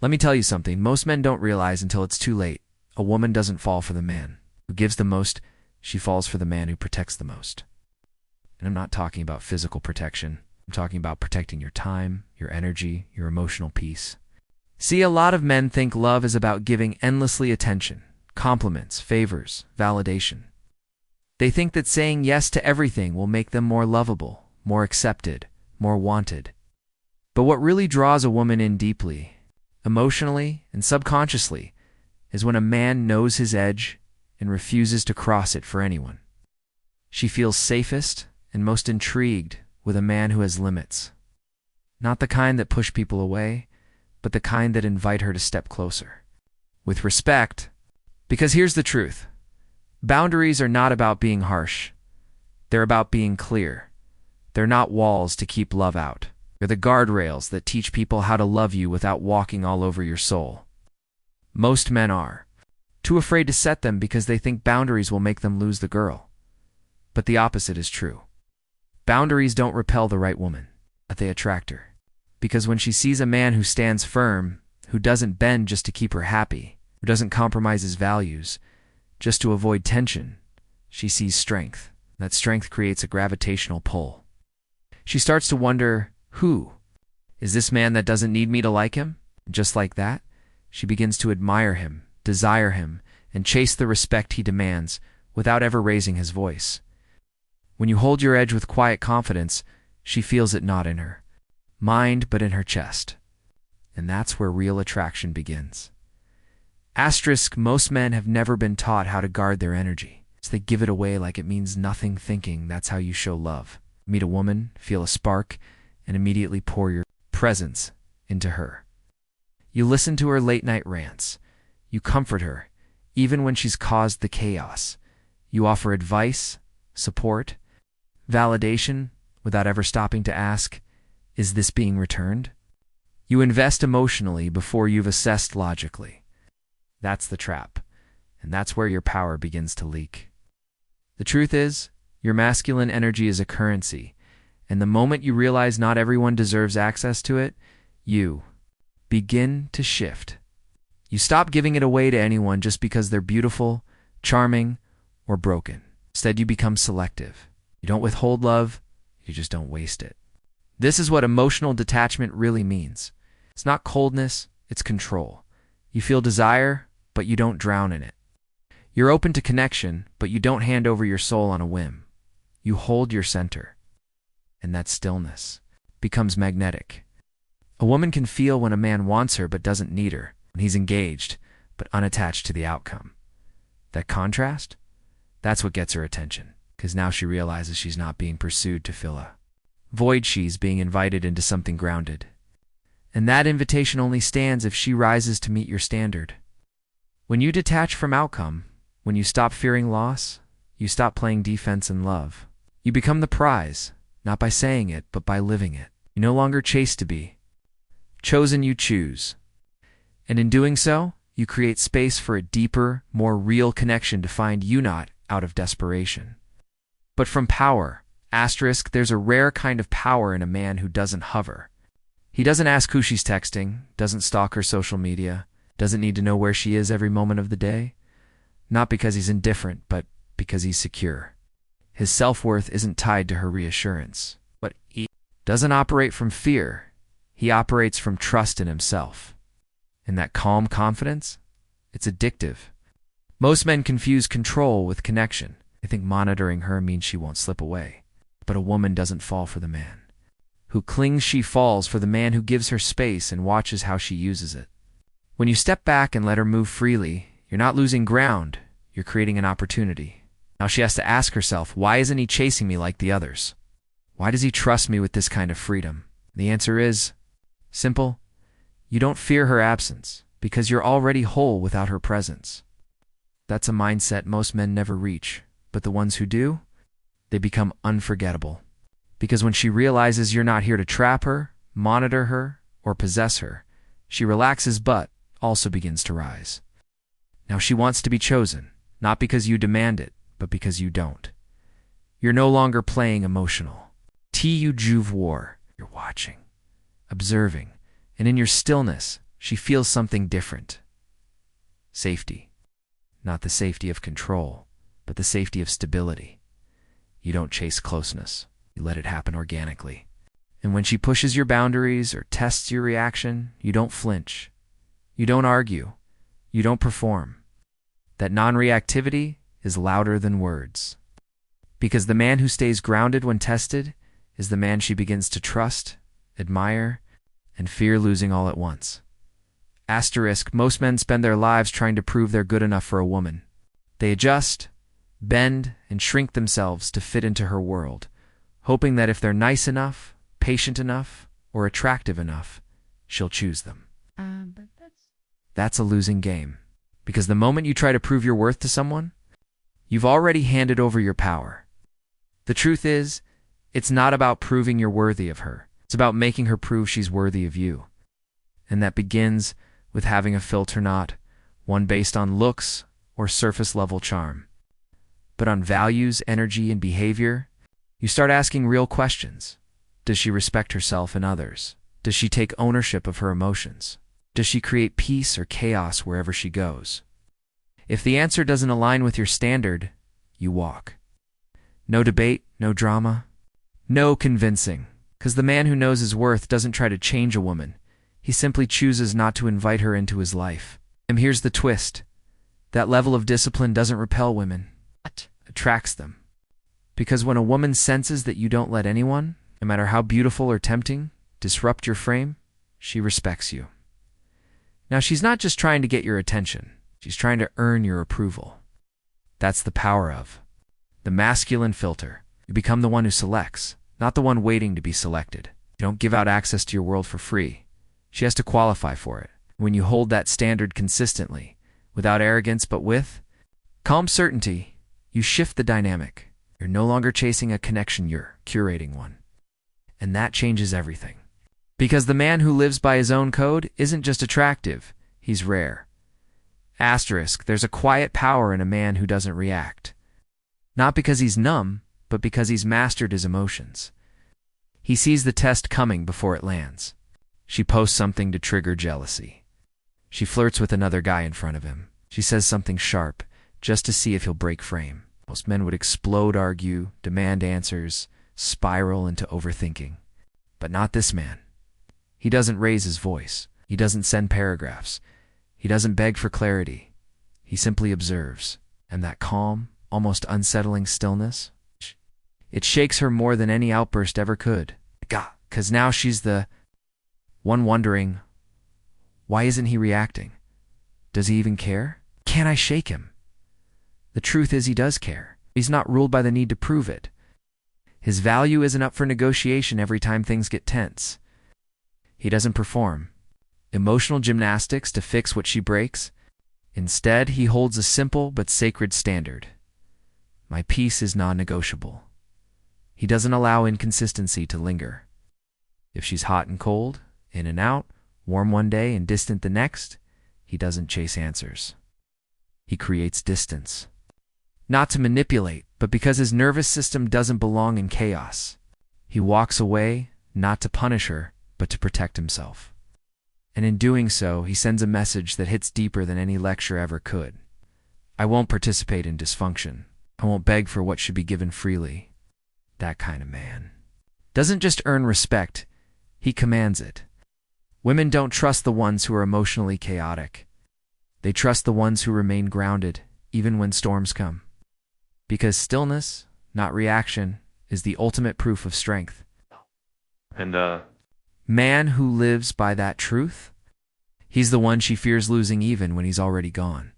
Let me tell you something, most men don't realize until it's too late. A woman doesn't fall for the man who gives the most, she falls for the man who protects the most. And I'm not talking about physical protection. I'm talking about protecting your time, your energy, your emotional peace. See, a lot of men think love is about giving endlessly attention, compliments, favors, validation. They think that saying yes to everything will make them more lovable, more accepted, more wanted. But what really draws a woman in deeply, emotionally and subconsciously, is when a man knows his edge and refuses to cross it for anyone. She feels safest and most intrigued with a man who has limits. Not the kind that push people away, but the kind that invite her to step closer. With respect, because here's the truth. Boundaries are not about being harsh. They're about being clear. They're not walls to keep love out. They're the guardrails that teach people how to love you without walking all over your soul. Most men are too afraid to set them because they think boundaries will make them lose the girl. But the opposite is true. Boundaries don't repel the right woman, but they attract her. Because when she sees a man who stands firm, who doesn't bend just to keep her happy, who doesn't compromise his values, just to avoid tension, she sees strength. That strength creates a gravitational pull. She starts to wonder, who? Is this man that doesn't need me to like him? Just like that, she begins to admire him, desire him, and chase the respect he demands without ever raising his voice. When you hold your edge with quiet confidence, she feels it not in her mind, but in her chest. And that's where real attraction begins. Asterisk, most men have never been taught how to guard their energy. So they give it away like it means nothing, thinking that's how you show love. Meet a woman, feel a spark, and immediately pour your presence into her. You listen to her late-night rants. You comfort her, even when she's caused the chaos. You offer advice, support, validation, without ever stopping to ask, is this being returned? You invest emotionally before you've assessed logically. That's the trap, and that's where your power begins to leak. The truth is, your masculine energy is a currency, and the moment you realize not everyone deserves access to it, you begin to shift. You stop giving it away to anyone just because they're beautiful, charming, or broken. Instead, you become selective. You don't withhold love, you just don't waste it. This is what emotional detachment really means. It's not coldness, it's control. You feel desire, but you don't drown in it. You're open to connection, but you don't hand over your soul on a whim. You hold your center. And that stillness becomes magnetic. A woman can feel when a man wants her but doesn't need her, when he's engaged but unattached to the outcome. That contrast? That's what gets her attention, because now she realizes she's not being pursued to fill a void, she's being invited into something grounded. And that invitation only stands if she rises to meet your standard. When you detach from outcome, when you stop fearing loss, you stop playing defense in love. You become the prize, not by saying it, but by living it. You no longer chase to be. Chosen, you choose. And in doing so, you create space for a deeper, more real connection to find you not out of desperation, but from power. Asterisk, there's a rare kind of power in a man who doesn't hover. He doesn't ask who she's texting, doesn't stalk her social media, doesn't need to know where she is every moment of the day. Not because he's indifferent, but because he's secure. His self-worth isn't tied to her reassurance. But he doesn't operate from fear. He operates from trust in himself. And that calm confidence, it's addictive. Most men confuse control with connection. They think monitoring her means she won't slip away. But a woman doesn't fall for the man who clings, she falls for the man who gives her space and watches how she uses it. When you step back and let her move freely, you're not losing ground, you're creating an opportunity. Now she has to ask herself, why isn't he chasing me like the others? Why does he trust me with this kind of freedom? The answer is simple. You don't fear her absence because you're already whole without her presence. That's a mindset most men never reach, but the ones who do, they become unforgettable. Because when she realizes you're not here to trap her, monitor her, or possess her, she relaxes but also begins to rise. Now she wants to be chosen, not because you demand it, but because you don't. You're no longer playing emotional. Tu juve war. You're watching, observing, and in your stillness, she feels something different. Safety. Not the safety of control, but the safety of stability. You don't chase closeness. You let it happen organically. And when she pushes your boundaries or tests your reaction, you don't flinch. You don't argue. You don't perform. That non-reactivity is louder than words. Because the man who stays grounded when tested is the man she begins to trust, admire, and fear losing all at once. Asterisk, most men spend their lives trying to prove they're good enough for a woman. They adjust, bend, and shrink themselves to fit into her world, hoping that if they're nice enough, patient enough, or attractive enough, she'll choose them. But That's a losing game. Because the moment you try to prove your worth to someone, you've already handed over your power. The truth is, it's not about proving you're worthy of her. It's about making her prove she's worthy of you. And that begins with having a filter, not one based on looks or surface-level charm, but on values, energy, and behavior. You start asking real questions. Does she respect herself and others? Does she take ownership of her emotions? Does she create peace or chaos wherever she goes? If the answer doesn't align with your standard, you walk. No debate, no drama, no convincing. Because the man who knows his worth doesn't try to change a woman. He simply chooses not to invite her into his life. And here's the twist. That level of discipline doesn't repel women. It attracts them. Because when a woman senses that you don't let anyone, no matter how beautiful or tempting, disrupt your frame, she respects you. Now, she's not just trying to get your attention. She's trying to earn your approval. That's the power of the masculine filter. You become the one who selects, not the one waiting to be selected. You don't give out access to your world for free. She has to qualify for it. When you hold that standard consistently, without arrogance but with calm certainty, you shift the dynamic. You're no longer chasing a connection, you're curating one. And that changes everything. Because the man who lives by his own code isn't just attractive, he's rare. Asterisk, there's a quiet power in a man who doesn't react. Not because he's numb, but because he's mastered his emotions. He sees the test coming before it lands. She posts something to trigger jealousy. She flirts with another guy in front of him. She says something sharp, just to see if he'll break frame. Most men would explode, argue, demand answers, spiral into overthinking. But not this man. He doesn't raise his voice. He doesn't send paragraphs. He doesn't beg for clarity. He simply observes. And that calm, almost unsettling stillness, it shakes her more than any outburst ever could. 'Cause now she's the one wondering, why isn't he reacting? Does he even care? Can I shake him? The truth is he does care. He's not ruled by the need to prove it. His value isn't up for negotiation every time things get tense. He doesn't perform emotional gymnastics to fix what she breaks. Instead, he holds a simple but sacred standard. My peace is non-negotiable. He doesn't allow inconsistency to linger. If she's hot and cold, in and out, warm one day and distant the next, he doesn't chase answers. He creates distance. Not to manipulate, but because his nervous system doesn't belong in chaos. He walks away, not to punish her, but to protect himself. And in doing so, he sends a message that hits deeper than any lecture ever could. I won't participate in dysfunction. I won't beg for what should be given freely. That kind of man doesn't just earn respect, he commands it. Women don't trust the ones who are emotionally chaotic. They trust the ones who remain grounded, even when storms come. Because stillness, not reaction, is the ultimate proof of strength. And, Man who lives by that truth, he's the one she fears losing even when he's already gone.